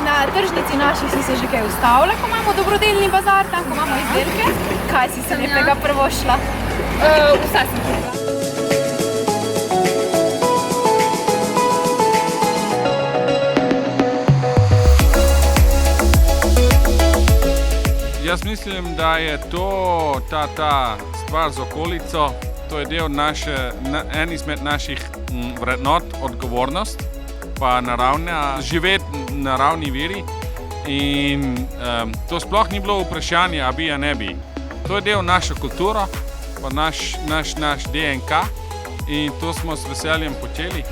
Na tržnici naši si se že kaj ustavila, ko imamo dobrodelni bazar, tam, ko imamo izdelke. Kaj si se lepega prvošla? Vse sem kupila. Jaz mislim, da je to ta stvar z okolico, to je del en izmed naših vrednot, odgovornost, pa živeti na naravni viri in to sploh ni bilo vprašanje, a bi, a ne bi. To je del naše kulture, pa naš DNK in to smo s veseljem počeli.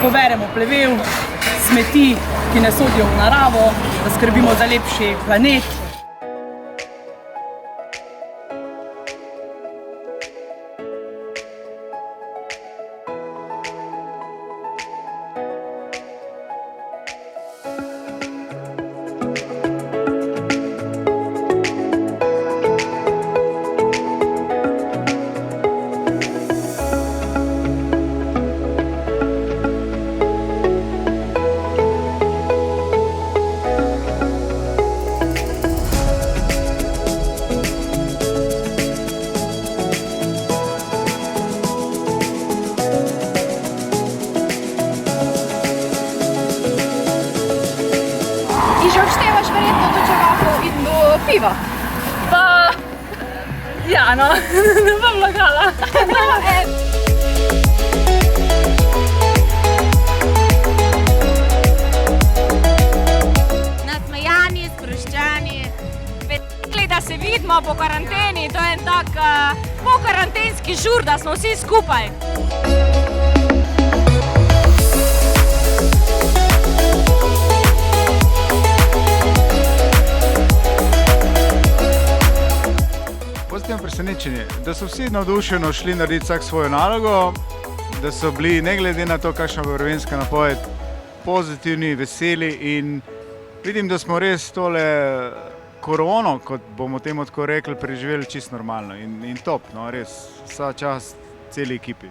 Poberemo plevel, smeti, ki ne sodijo v naravo, da skrbimo za lepši planet. Že odštevaš verjetno do čevapov in do piva? Pa, ja, no, ne bom lagala. Nasmejani, sproščeni, rekli, da se vidimo po karanteni, to je en tak pokarantenski žur, da smo vsi skupaj. Pozitivno presenečenje, da so vsi navdušeno šli narediti vsak svojo nalogo, da so bili, ne glede na to, kakšna bo vremenska napoved, pozitivni, veseli in vidim, da smo res tole korono, kot bomo temu tako rekli, preživeli čisto normalno in top, no res, vsa čast celi ekipi.